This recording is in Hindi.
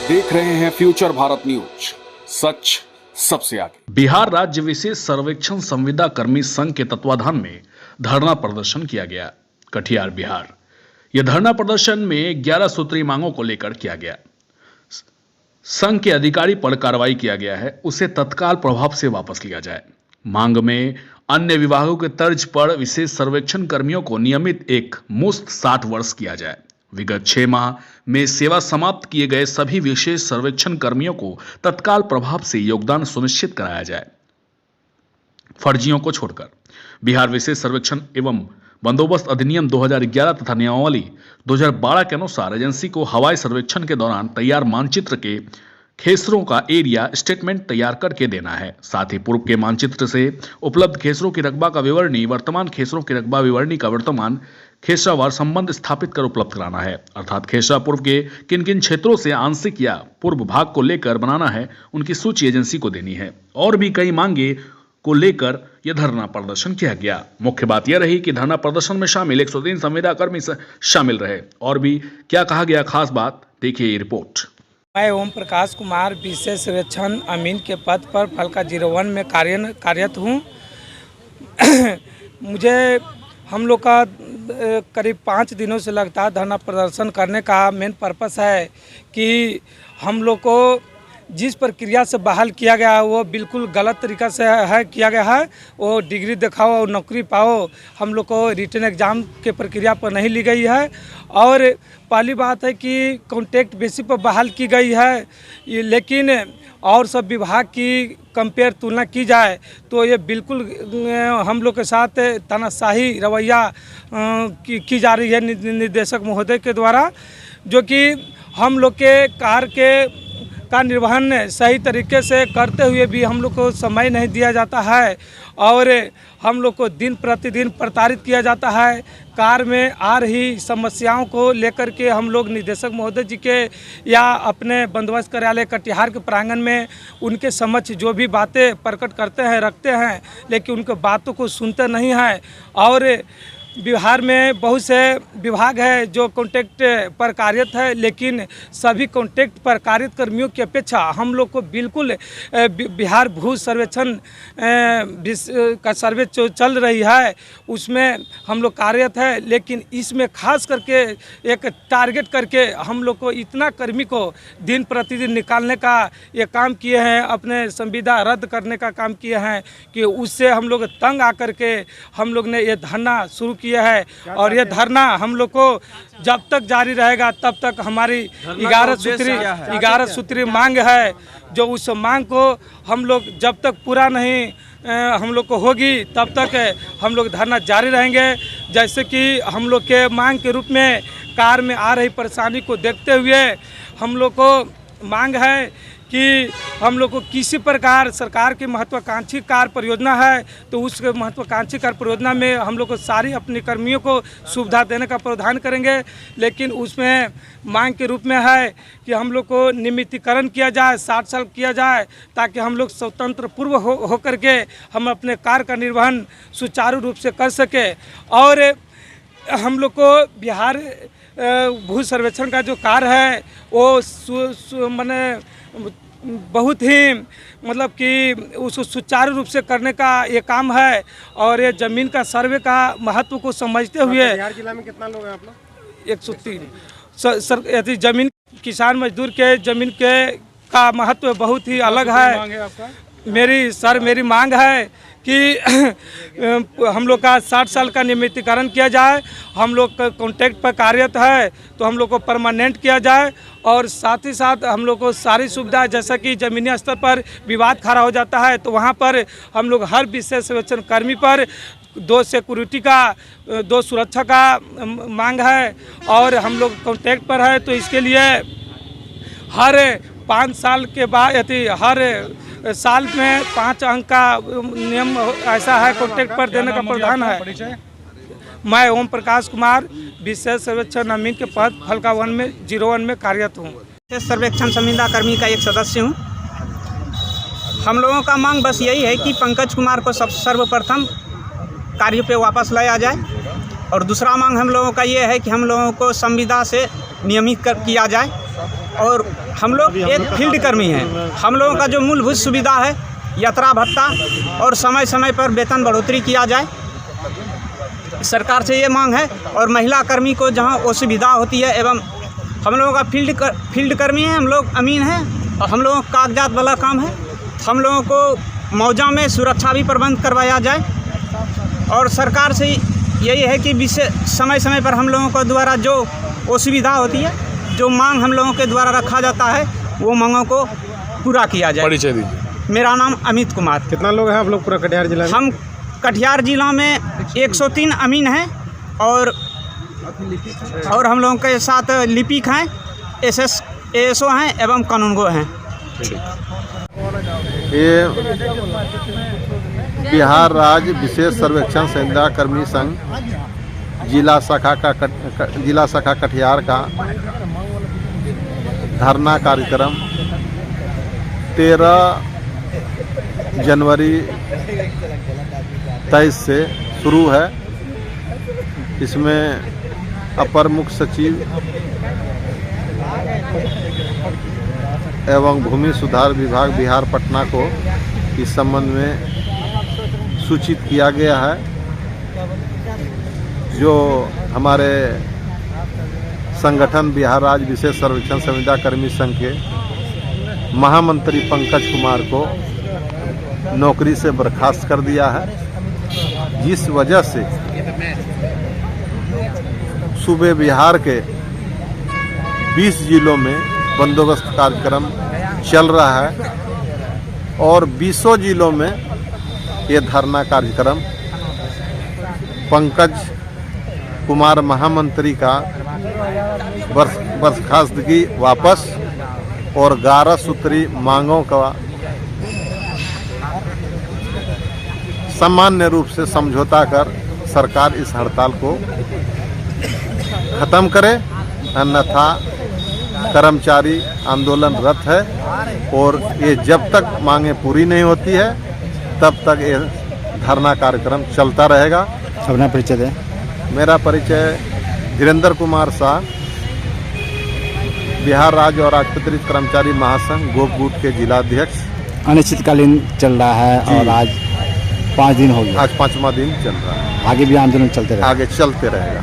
देख रहे हैं फ्यूचर भारत न्यूज, सच सबसे आगे। बिहार राज्य विशेष सर्वेक्षण संविदा कर्मी संघ के तत्वाधान में धरना प्रदर्शन किया गया। कटिहार बिहार। यह धरना प्रदर्शन में 11 सूत्री मांगों को लेकर किया गया। संघ के अधिकारी पर कार्रवाई किया गया है, उसे तत्काल प्रभाव से वापस लिया जाए। मांग में अन्य विभागों के तर्ज पर विशेष सर्वेक्षण कर्मियों को नियमित एक मुश्त 60 वर्ष किया जाए। विगत 6 माह में सेवा समाप्त किए गए सभी विशेष सर्वेक्षण कर्मियों को तत्काल प्रभाव से योगदान सुनिश्चित कराया जाए। फर्जियों को छोड़कर बिहार विशेष सर्वेक्षण एवं बंदोबस्त अधिनियम 2011 तथा नियमावली 2012 के अनुसार एजेंसी को हवाई सर्वेक्षण के दौरान तैयार मानचित्र के खेसरों का एरिया स्टेटमेंट तैयार करके देना है। साथ ही पूर्व के मानचित्र से उपलब्ध खेसरों की रकबा का विवरणी, वर्तमान खेसरों की रकबा विवरणी का वर्तमान खेसरावार संबंध स्थापित कर उपलब्ध कराना है। अर्थात खेसरा पूर्व के किन किन क्षेत्रों से आंशिक या पूर्व भाग को लेकर बनाना है, उनकी सूची एजेंसी को देनी है। और भी कई मांगे को लेकर यह धरना प्रदर्शन किया गया। मुख्य बात यह रही कि धरना प्रदर्शन में शामिल 103 संविदा कर्मी शामिल रहे। और भी क्या कहा गया, खास बात देखिए ये रिपोर्ट। मैं ओम प्रकाश कुमार विशेष सर्वेक्षण अमीन के पद पर फलका 01 में कार्यरत हूँ। मुझे हम लोग का करीब 5 दिनों से लगातार धरना प्रदर्शन करने का मेन पर्पस है कि हम लोग को जिस प्रक्रिया से बहाल किया गया है वो बिल्कुल गलत तरीक़ा से है किया गया है। वो डिग्री दिखाओ और नौकरी पाओ, हम लोग को रिटन एग्ज़ाम के प्रक्रिया पर नहीं ली गई है। और पहली बात है कि कॉन्ट्रैक्ट बेसिस पर बहाल की गई है, लेकिन और सब विभाग की कंपेयर तुलना की जाए तो ये बिल्कुल हम लोग के साथ तानाशाही रवैया की जा रही है निर्देशक महोदय के द्वारा, जो कि हम लोग के कार्य का निर्वहन सही तरीके से करते हुए भी हम लोग को समय नहीं दिया जाता है और हम लोग को दिन प्रतिदिन प्रताड़ित किया जाता है। कार में आ रही समस्याओं को लेकर के हम लोग निदेशक महोदय जी के या अपने बंदोबस्त कार्यालय कटिहार के प्रांगण में उनके समक्ष जो भी बातें प्रकट करते हैं रखते हैं, लेकिन उनके बातों को सुनते नहीं हैं। और बिहार में बहुत से विभाग है जो कॉन्ट्रैक्ट पर कार्यरत है, लेकिन सभी कॉन्ट्रैक्ट पर कार्यरत कर्मियों की अपेक्षा हम लोग को बिल्कुल बिहार भू सर्वेक्षण का सर्वे जो चल रही है उसमें हम लोग कार्यरत है, लेकिन इसमें खास करके एक टारगेट करके हम लोग को इतना कर्मी को दिन प्रतिदिन निकालने का ये काम किए हैं, अपने संविदा रद्द करने का काम किए हैं कि उससे हम लोग तंग आकर के हम लोग ने ये धरना शुरू किया है। और ये धरना हम लोग को जब तक जारी रहेगा तब तक हमारी 11 सूत्री मांग है, जो उस मांग को हम लोग जब तक पूरा नहीं हम लोग को होगी तब तक हम लोग धरना जारी रहेंगे। जैसे कि हम लोग के मांग के रूप में कार में आ रही परेशानी को देखते हुए हम लोग को मांग है कि हम लोग को किसी प्रकार सरकार की महत्वाकांक्षी कार्य परियोजना है तो उस महत्वाकांक्षी कार्य परियोजना में हम लोग को सारी अपने कर्मियों को सुविधा देने का प्रावधान करेंगे, लेकिन उसमें मांग के रूप में है कि हम लोग को नियमितीकरण किया जाए, 60 साल किया जाए, ताकि हम लोग स्वतंत्र पूर्व होकर के हम अपने कार्य का निर्वहन सुचारू रूप से कर सके। और हम लोग को बिहार भू सर्वेक्षण का जो कार्य है वो मैंने बहुत ही मतलब कि उसको सुचारू रूप से करने का ये काम है। और ये ज़मीन का सर्वे का महत्व को समझते हुए बिहार जिला में कितना लोग हैं आप लोग? 103 यदि ज़मीन किसान मजदूर के ज़मीन के का महत्व बहुत ही अलग है। मेरी मांग है कि हम लोग का 60 साल का नियमितीकरण किया जाए, हम लोग का कॉन्ट्रैक्ट पर कार्यरत है तो हम लोग को परमानेंट किया जाए, और साथ ही साथ हम लोग को सारी सुविधा जैसा कि ज़मीनी स्तर पर विवाद खड़ा हो जाता है तो वहाँ पर हम लोग हर विशेष सर्वेक्षण कर्मी पर 2 सिक्योरिटी का 2 सुरक्षा का मांग है। और हम लोग कॉन्ट्रैक्ट पर है तो इसके लिए हर 5 साल के बाद यदि हर साल में 5 अंक का नियम ऐसा है कॉन्ट्रैक्ट पर देने का प्रावधान है। मैं ओम प्रकाश कुमार विशेष सर्वेक्षण अमीन के पद फलका 01 में कार्यरत हूँ। विशेष सर्वेक्षण संविदा कर्मी का एक सदस्य हूँ। हम लोगों का मांग बस यही है कि पंकज कुमार को सर्वप्रथम कार्य पे वापस लाया जाए, और दूसरा मांग हम लोगों का ये है कि हम लोगों को संविदा से नियमित किया जाए। और हम लोग एक फील्ड कर्मी हैं। हम लोगों का जो मूलभूत सुविधा है, यात्रा भत्ता और समय समय पर वेतन बढ़ोतरी किया जाए, सरकार से ये मांग है। और महिला कर्मी को जहां असुविधा होती है, एवं हम लोगों का फील्ड कर्मी हैं, हम लोग अमीन हैं और हम लोगों का कागजात वाला काम है। हम लोगों को मौजा में सुरक्षा भी प्रबंध करवाया जाए और सरकार से यही है कि समय समय पर हम लोगों को द्वारा जो असुविधा होती है, जो मांग हम लोगों के द्वारा रखा जाता है, वो मांगों को पूरा किया जाए। परिचय दीजिए। मेरा नाम अमित कुमार। कितना लोग हैं आप लोग पूरा कटिहार जिला में? हम कटिहार जिला में 103 अमीन हैं और हम लोगों के साथ लिपिक हैं, एएसओ हैं एवं कानूनगो हैं। ये बिहार राज्य विशेष सर्वेक्षण संविदा कर्मी संघ जिला शाखा कटिहार का धरना कार्यक्रम 13 जनवरी 23 से शुरू है। इसमें अपर मुख्य सचिव एवं भूमि सुधार विभाग बिहार पटना को इस संबंध में सूचित किया गया है। जो हमारे संगठन बिहार राज्य विशेष सर्वेक्षण संविदा कर्मी संघ के महामंत्री पंकज कुमार को नौकरी से बर्खास्त कर दिया है, जिस वजह से सूबे बिहार के 20 जिलों में बंदोबस्त कार्यक्रम चल रहा है और 20 जिलों में ये धरना कार्यक्रम पंकज कुमार महामंत्री का बर्खास्तगी वापस और 11 सूत्री मांगों का सामान्य रूप से समझौता कर सरकार इस हड़ताल को खत्म करे, अन्यथा कर्मचारी आंदोलनरत है और ये जब तक मांगे पूरी नहीं होती है तब तक ये धरना कार्यक्रम चलता रहेगा। अपना परिचय दें। मेरा परिचय धीरेन्द्र कुमार शाह, बिहार राज्य और राजपत्रित कर्मचारी महासंघ गोपगुट के जिलाध्यक्ष। अनिश्चितकालीन चल रहा है और आज 5 दिन हो गए। आज 5वां दिन चल रहा है। आगे भी आंदोलन चलते रहेगा। आगे चलते रहेगा।